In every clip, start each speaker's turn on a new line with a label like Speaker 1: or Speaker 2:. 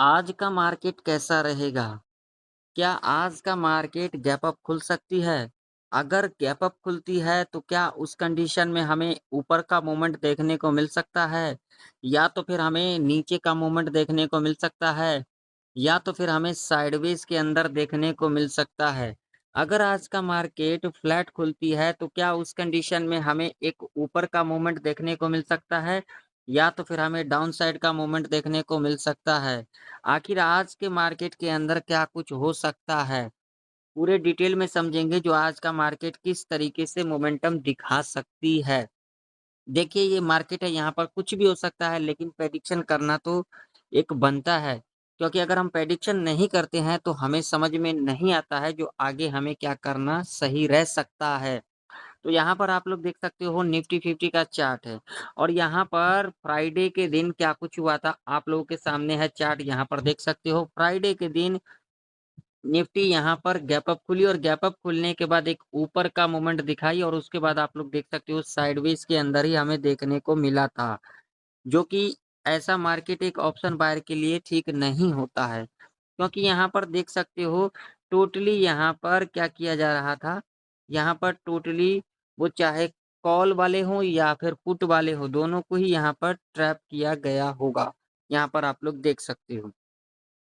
Speaker 1: आज का मार्केट कैसा रहेगा? क्या आज का मार्केट गैप अप खुल सकती है? अगर गैप अप खुलती है तो क्या उस कंडीशन में हमें ऊपर का मूवमेंट देखने को मिल सकता है? या तो फिर हमें नीचे का मूवमेंट देखने को मिल सकता है? या तो फिर हमें साइडवेज़ के अंदर देखने को मिल सकता है? अगर आज का मार्केट फ्लैट खुलती है तो क्या उस कंडीशन में हमें एक ऊपर का मूवमेंट देखने को मिल सकता है? या तो फिर हमें डाउन साइड का मूवमेंट देखने को मिल सकता है? आखिर आज के मार्केट के अंदर क्या कुछ हो सकता है? पूरे डिटेल में समझेंगे जो आज का मार्केट किस तरीके से मोमेंटम दिखा सकती है। देखिए ये मार्केट है यहाँ पर कुछ भी हो सकता है लेकिन प्रेडिक्शन करना तो एक बनता है। क्योंकि अगर हम प्रेडिक्शन नहीं करते हैं तो हमें समझ में नहीं आता है जो आगे हमें क्या करना सही रह सकता है। तो यहाँ पर आप लोग देख सकते हो निफ्टी 50 का चार्ट है और यहाँ पर फ्राइडे के दिन क्या कुछ हुआ था आप लोगों के सामने है चार्ट यहाँ पर देख सकते हो। फ्राइडे के दिन निफ्टी यहाँ पर गैप अप खुली और गैप अप खुलने के बाद एक ऊपर का मूवमेंट दिखाई और उसके बाद आप लोग देख सकते हो साइडवेज के अंदर ही हमें देखने को मिला था, जो कि ऐसा मार्केट एक ऑप्शन बायर के लिए ठीक नहीं होता है। क्योंकि यहाँ पर देख सकते हो टोटली यहाँ पर क्या किया जा रहा था, यहाँ पर टोटली वो चाहे कॉल वाले हों या फिर पुट वाले हों, दोनों को ही यहाँ पर ट्रैप किया गया होगा। यहाँ पर आप लोग देख सकते हो।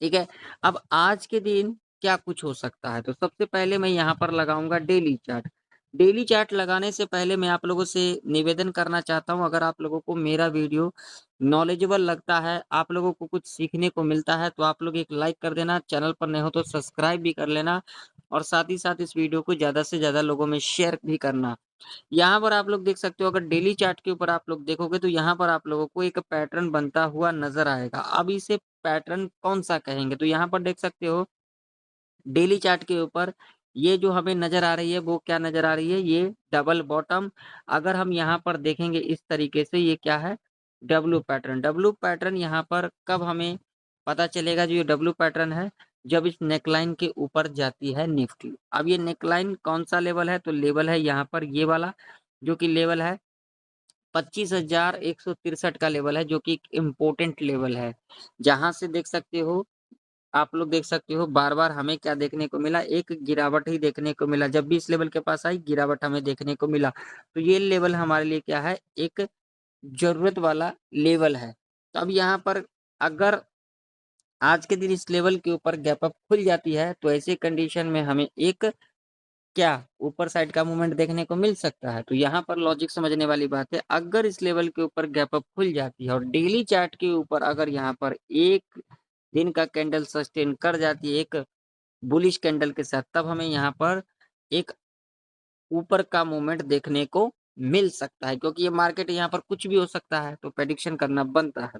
Speaker 1: ठीक है? अब आज के दिन क्या कुछ हो सकता है? तो सबसे पहले मैं यहाँ पर लगाऊँगा डेली चार्ट। डेली चार्ट लगाने से पहले मैं आप लोगों से निवेदन करना चाहता हूँ, अगर आप लोगों को मेरा वीडियो नॉलेजेबल लगता है, आप लोगों को कुछ सीखने को मिलता है, तो आप लोग एक लाइक कर देना, चैनल पर नए हो तो सब्सक्राइब भी कर लेना और साथ ही साथ इस वीडियो को ज़्यादा से ज़्यादा लोगों में शेयर भी करना। यहाँ पर आप लोग देख सकते हो अगर डेली चार्ट के ऊपर आप लोग देखोगे तो यहाँ पर आप लोगों को एक पैटर्न बनता हुआ नज़र आएगा। अब इसे पैटर्न कौन-सा कहेंगे? तो यहाँ पर देख सकते हो डेली चार्ट के ऊपर ये जो हमें नज़र आ रही है वो क्या नज़र आ रही है? ये डबल बॉटम। अगर हम यहाँ पर देखेंगे इस तरीके से ये क्या है? W pattern. डब्लू पैटर्न यहाँ पर कब हमें पता चलेगा जो ये डब्लू पैटर्न है? जब इस नेकलाइन के ऊपर जाती है निफ्टी। अब ये नेकलाइन कौन-सा लेवल है? तो लेवल है यहाँ पर ये वाला जो कि लेवल है 25,163 का लेवल है जो कि एक इम्पोर्टेंट लेवल है। जहाँ से देख सकते हो आप लोग देख सकते हो बार-बार हमें क्या देखने को मिला, एक गिरावट ही देखने को मिला। जब भी इस लेवल के पास आई गिरावट हमें देखने को मिला। तो ये लेवल हमारे लिए क्या है, एक ज़रूरत वाला लेवल है। तो अब यहाँ पर अगर आज के दिन इस लेवल के ऊपर गैप अप खुल जाती है, तो ऐसे कंडीशन में हमें एक क्या ऊपर साइड का मूवमेंट देखने को मिल सकता है। तो यहाँ पर लॉजिक समझने वाली बात है, अगर इस लेवल के ऊपर गैप अप खुल जाती है और डेली चार्ट के ऊपर अगर यहाँ पर एक दिन का कैंडल सस्टेन कर जाती है एक बुलिश कैंडल के साथ, तब हमें यहाँ पर एक ऊपर का मूवमेंट देखने को मिल सकता है क्योंकि ये मार्केट यहाँ पर कुछ भी हो सकता है, तो प्रेडिक्शन करना बनता है।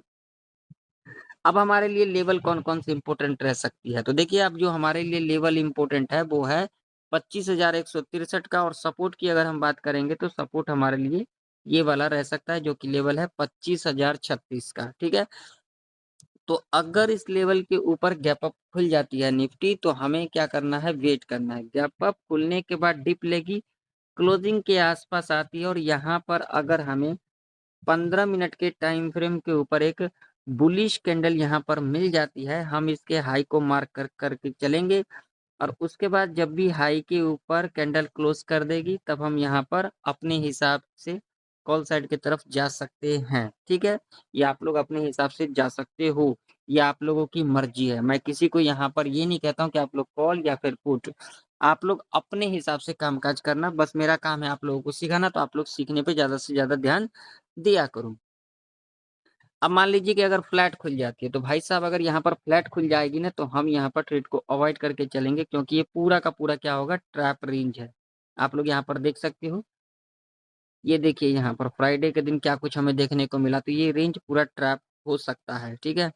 Speaker 1: अब हमारे लिए लेवल कौन-कौन से इम्पोर्टेंट रह सकती है? तो देखिए अब जो हमारे लिए लेवल इम्पोर्टेंट है वो है 25,163 का और सपोर्ट की अगर हम बात करेंगे तो सपोर्ट हमारे लिए ये वाला रह सकता है जो कि लेवल है 25,036 का, ठीक है? तो अगर इस लेवल के ऊपर गैप अप खुल जाती है निफ्टी तो हमें क्या करना है वेट करना है। गैप अप खुलने के बाद डिप लेगी, क्लोजिंग के आस-पास आती है और यहाँ पर अगर हमें 15 मिनट के टाइम फ्रेम के ऊपर एक बुलिश कैंडल यहाँ पर मिल जाती है, हम इसके हाई को मार्क करके चलेंगे और उसके बाद जब भी हाई के ऊपर कैंडल क्लोज कर देगी तब हम यहाँ पर अपने हिसाब से कॉल साइड की तरफ जा सकते हैं, ठीक है? या आप लोग अपने हिसाब से जा सकते हो, ये आप लोगों की मर्ज़ी है। मैं किसी को यहाँ पर ये नहीं कहता हूँ कि आप लोग कॉल या फिर पुट, आप लोग अपने हिसाब से कामकाज करना, बस मेरा काम है आप लोगों को सिखाना, तो आप लोग सीखने पे ज़्यादा से ज़्यादा ध्यान दिया करो। अब मान लीजिए कि अगर फ्लैट खुल जाती है, तो भाई साहब अगर यहाँ पर फ्लैट खुल जाएगी ना, तो हम यहाँ पर ट्रेड को अवॉइड करके चलेंगे क्योंकि ये पूरा का पूरा क्या होगा ट्रैप रेंज है। आप लोग यहाँ पर देख सकते हो, ये देखिए यहाँ पर फ्राइडे के दिन क्या कुछ हमें देखने को मिला, तो ये रेंज पूरा ट्रैप हो सकता है, ठीक है?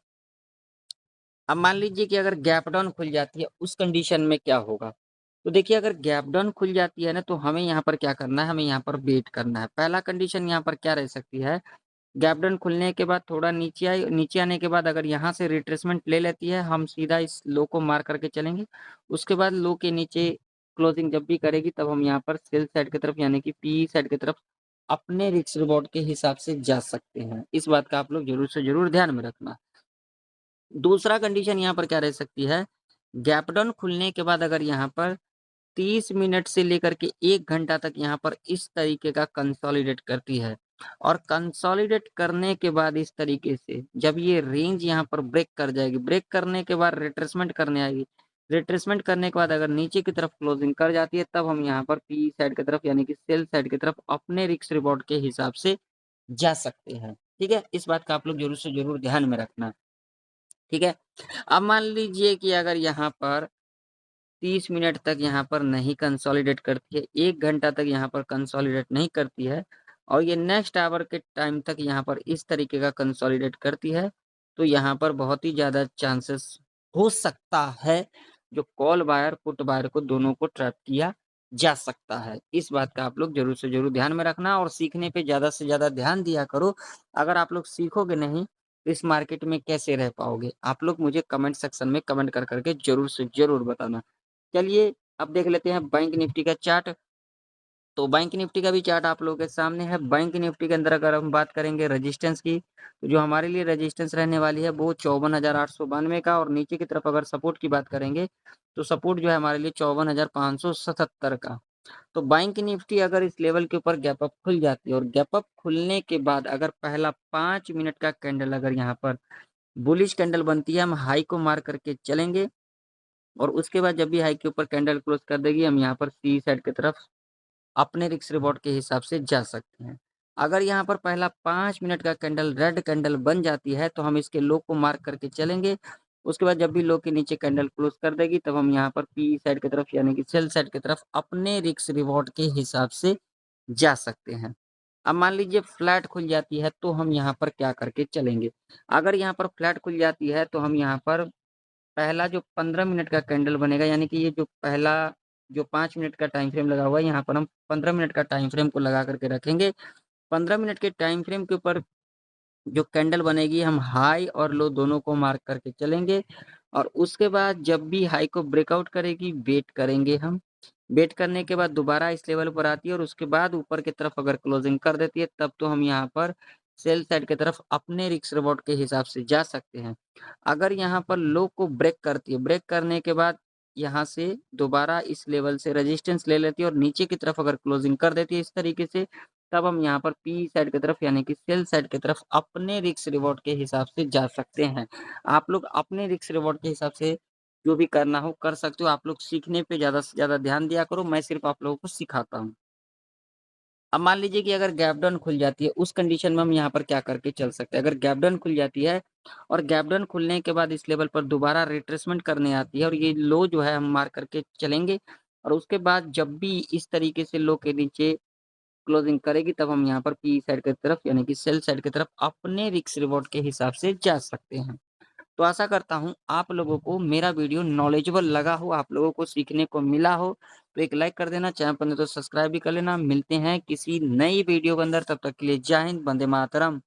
Speaker 1: अब मान लीजिए कि अगर गैप डाउन खुल जाती है, उस कंडीशन में क्या होगा? तो देखिए अगर गैप डाउन खुल जाती है ना, तो हमें यहाँ पर क्या करना है, हमें यहाँ पर वेट करना है। पहला कंडीशन यहाँ पर क्या रह सकती है, गैप डाउन खुलने के बाद थोड़ा नीचे आई, नीचे आने के बाद अगर यहाँ से रिट्रेसमेंट ले लेती है, हम सीधा इस लो को मार करके चलेंगे। उसके बाद लो के नीचे क्लोजिंग जब भी करेगी तब हम यहाँ पर सेल साइड की तरफ यानी कि पी साइड की तरफ अपने रिस्क रिवॉर्ड के हिसाब से जा सकते हैं। इस बात का आप लोग ज़रूर से ज़रूर ध्यान में रखना। दूसरा कंडीशन यहाँ पर क्या रह सकती है, गैप डाउन खुलने के बाद अगर यहाँ पर 30 मिनट से लेकर के 1 घंटा तक यहाँ पर इस तरीके का कंसोलिडेट करती है और कंसोलिडेट करने के बाद इस तरीके से जब ये रेंज यहाँ पर ब्रेक कर जाएगी, ब्रेक करने के बाद रिट्रेसमेंट करने आएगी, रिट्रेसमेंट करने के बाद अगर नीचे की तरफ क्लोजिंग कर जाती है, तब हम यहाँ पर पी साइड की तरफ यानी कि सेल साइड की तरफ अपने रिस्क रिवॉर्ड के हिसाब से जा सकते हैं। ठीक है, इस बात का आप लोग जरूर से जरूर ध्यान में रखना। ठीक है, अब मान लीजिए कि अगर यहाँ पर 30 मिनट तक यहाँ पर नहीं कंसोलिडेट करती है, 1 घंटा तक यहाँ पर कंसोलिडेट नहीं करती है और ये नेक्स्ट आवर के टाइम तक यहाँ पर इस तरीके का कंसोलिडेट करती है, तो यहाँ पर बहुत ही ज़्यादा चांसेस हो सकता है जो कॉल बायर, पुट बायर को दोनों को ट्रैप किया जा सकता है। इस बात का आप लोग ज़रूर से ज़रूर ध्यान में रखना और सीखने पे ज़्यादा से ज़्यादा ध्यान दिया करो। अगर आप लोग सीखोगे नहीं, तो इस मार्केट में कैसे रह पाओगे? आप लोग मुझे कमेंट सेक्शन में कमेंट कर के ज़रूर से ज़रूर बताना। चलिए अब देख लेते हैं बैंक निफ्टी का चार्ट। तो बैंक निफ्टी का भी चार्ट आप लोगों के सामने है। बैंक निफ्टी के अंदर अगर हम बात करेंगे रेजिस्टेंस की, तो जो हमारे लिए रेजिस्टेंस रहने वाली है वो 54,892 का और नीचे की तरफ अगर सपोर्ट की बात करेंगे, तो सपोर्ट जो है हमारे लिए 54,577 का। तो बैंक निफ्टी अगर इस लेवल के ऊपर गैप अप खुल जाती है और गैप अप खुलने के बाद अगर पहला 5 मिनट का कैंडल अगर यहाँ पर बुलिश कैंडल बनती है, हम हाई को मार करके चलेंगे और उसके बाद जब भी हाई के ऊपर कैंडल क्लोज कर देगी, हम यहाँ पर सी साइड की तरफ अपने रिस्क रिवॉर्ड के हिसाब से जा सकते हैं। अगर यहाँ पर पहला 5 मिनट का कैंडल रेड कैंडल बन जाती है, तो हम इसके लो को मार्क करके चलेंगे। उसके बाद जब भी लो के नीचे कैंडल क्लोज कर देगी, तब हम यहाँ पर पी साइड की तरफ यानी कि सेल साइड की तरफ अपने रिस्क रिवॉर्ड के हिसाब से जा सकते हैं। अब मान लीजिए फ्लैट खुल जाती है, तो हम यहाँ पर क्या करके चलेंगे? अगर यहाँ पर फ्लैट खुल जाती है, तो हम यहाँ पर पहला जो 15 मिनट का कैंडल बनेगा यानी कि ये जो पहला जो 5 मिनट का टाइम फ्रेम लगा हुआ है, यहाँ पर हम 15 मिनट का टाइम फ्रेम को लगा करके रखेंगे। 15 मिनट के टाइम फ्रेम के ऊपर जो कैंडल बनेगी, हम हाई और लो दोनों को मार्क करके चलेंगे और उसके बाद जब भी हाई को ब्रेकआउट करेगी, वेट करेंगे हम। वेट करने के बाद दोबारा इस लेवल पर आती है और उसके बाद ऊपर की तरफ अगर क्लोजिंग कर देती है, तब तो हम यहाँ पर सेल साइड की तरफ अपने रिस्क रिवॉर्ड के हिसाब से जा सकते हैं। अगर यहाँ पर लो को ब्रेक करती है, ब्रेक करने के बाद यहाँ से दोबारा इस लेवल से रेजिस्टेंस ले लेती है और नीचे की तरफ अगर क्लोजिंग कर देती है इस तरीके से, तब हम यहाँ पर पी साइड की तरफ यानी कि सेल साइड की तरफ अपने रिस्क रिवॉर्ड के हिसाब से जा सकते हैं। आप लोग अपने रिस्क रिवॉर्ड के हिसाब से जो भी करना हो कर सकते हो। आप लोग सीखने पे ज़्यादा से ज़्यादा ध्यान दिया करो, मैं सिर्फ़ आप लोगों को सिखाता हूँ। अब मान लीजिए कि अगर गैप डाउन खुल जाती है, उस कंडीशन में हम यहाँ पर क्या करके चल सकते हैं? अगर गैप डाउन खुल जाती है और गैप डाउन खुलने के बाद इस लेवल पर दोबारा रिट्रेसमेंट करने आती है और ये लो जो है हम मार करके चलेंगे और उसके बाद जब भी इस तरीके से लो के नीचे क्लोजिंग करेगी, तब हम यहाँ पर पी साइड की तरफ यानी कि सेल साइड की तरफ अपने रिस्क रिवॉर्ड के हिसाब से जा सकते हैं। तो आशा करता हूँ आप लोगों को मेरा वीडियो नॉलेजेबल लगा हो, आप लोगों को सीखने को मिला हो, तो एक लाइक कर देना, चैनल पर नहीं तो सब्सक्राइब भी कर लेना। मिलते हैं किसी नई वीडियो के अंदर, तब तक के लिए जय हिंद, वंदे मातरम।